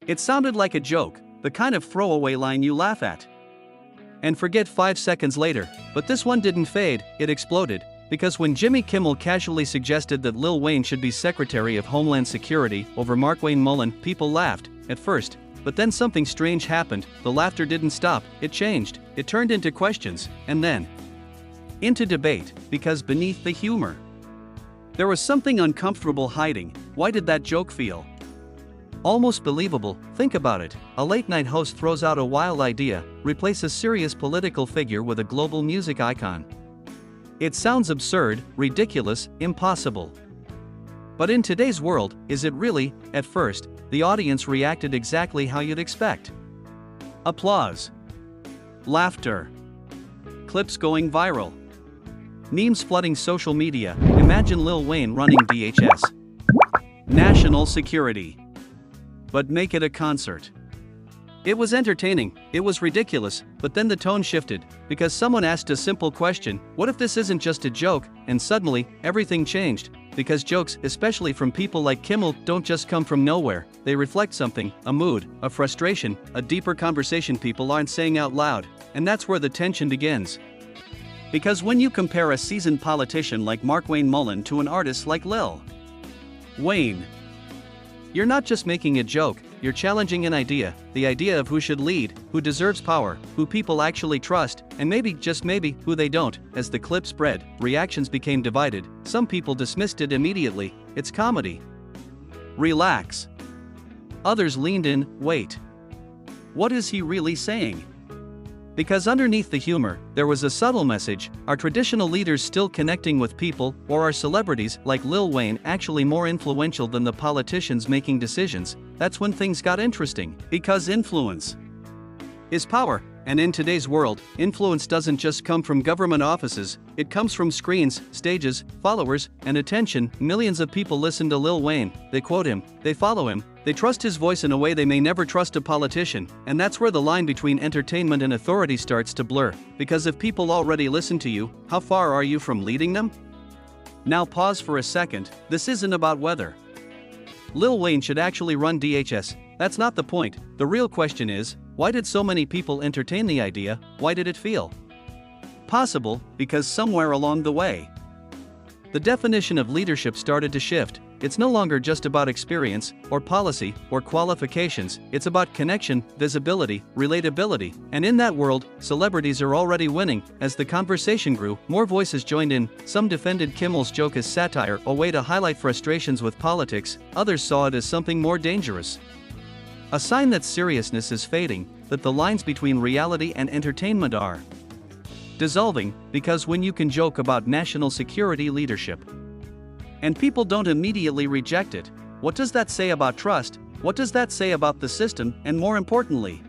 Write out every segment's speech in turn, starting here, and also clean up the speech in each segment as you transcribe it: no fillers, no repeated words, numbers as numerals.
It sounded like a joke, the kind of throwaway line you laugh at and forget 5 seconds later, but this one didn't fade, it exploded, because when Jimmy Kimmel casually suggested that Lil Wayne should be Secretary of Homeland Security over Markwayne Mullin, people laughed, at first, but then something strange happened. The laughter didn't stop, it changed, it turned into questions, and then into debate, because beneath the humor, there was something uncomfortable hiding. Why did that joke feel almost believable? Think about it. A late-night host throws out a wild idea: replace a serious political figure with a global music icon. It sounds absurd, ridiculous, impossible. But in today's world, is it really? At first, the audience reacted exactly how you'd expect. Applause, laughter, clips going viral, memes flooding social media. Imagine Lil Wayne running DHS National Security. But make it a concert. It was entertaining, it was ridiculous, but then the tone shifted, because someone asked a simple question: what if this isn't just a joke? And suddenly, everything changed, because jokes, especially from people like Kimmel, don't just come from nowhere, they reflect something, a mood, a frustration, a deeper conversation people aren't saying out loud, and that's where the tension begins. Because when you compare a seasoned politician like Markwayne Mullin to an artist like Lil Wayne, you're not just making a joke, you're challenging an idea, the idea of who should lead, who deserves power, who people actually trust, and maybe, just maybe, who they don't. As the clip spread, reactions became divided. Some people dismissed it immediately: it's comedy, relax. Others leaned in: wait, what is he really saying? Because underneath the humor, there was a subtle message: are traditional leaders still connecting with people, or are celebrities like Lil Wayne actually more influential than the politicians making decisions? That's when things got interesting, because influence is power, and in today's world, influence doesn't just come from government offices, it comes from screens, stages, followers, and attention. Millions of people listen to Lil Wayne, they quote him, they follow him, they trust his voice in a way they may never trust a politician, and that's where the line between entertainment and authority starts to blur, because if people already listen to you, how far are you from leading them? Now pause for a second, this isn't about whether Lil Wayne should actually run DHS, that's not the point. The real question is, why did so many people entertain the idea? Why did it feel possible? Because somewhere along the way, the definition of leadership started to shift. It's no longer just about experience, or policy, or qualifications, it's about connection, visibility, relatability, and in that world, celebrities are already winning. As the conversation grew, more voices joined in. Some defended Kimmel's joke as satire, a way to highlight frustrations with politics. Others saw it as something more dangerous, a sign that seriousness is fading, that the lines between reality and entertainment are dissolving. Because when you can joke about national security leadership and people don't immediately reject it, what does that say about trust? What does that say about the system? And more importantly,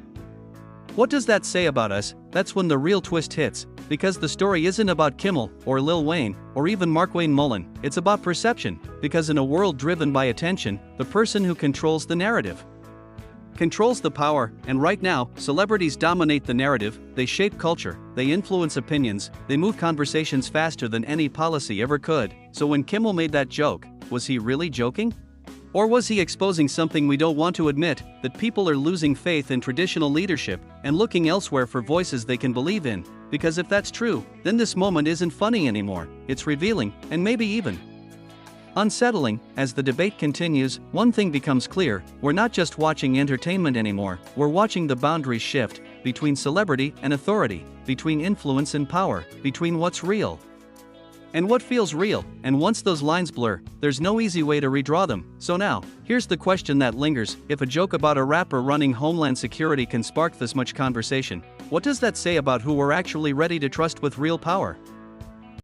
what does that say about us? That's when the real twist hits, because the story isn't about Kimmel, or Lil Wayne, or even Markwayne Mullin, it's about perception. Because in a world driven by attention, the person who controls the narrative controls the power, and right now, celebrities dominate the narrative, they shape culture, they influence opinions, they move conversations faster than any policy ever could. So when Kimmel made that joke, was he really joking? Or was he exposing something we don't want to admit, that people are losing faith in traditional leadership, and looking elsewhere for voices they can believe in? Because if that's true, then this moment isn't funny anymore, it's revealing, and maybe even unsettling. As the debate continues, one thing becomes clear: we're not just watching entertainment anymore, we're watching the boundaries shift between celebrity and authority, between influence and power, between what's real and what feels real. And once those lines blur, there's no easy way to redraw them. So now, here's the question that lingers: if a joke about a rapper running Homeland Security can spark this much conversation, what does that say about who we're actually ready to trust with real power?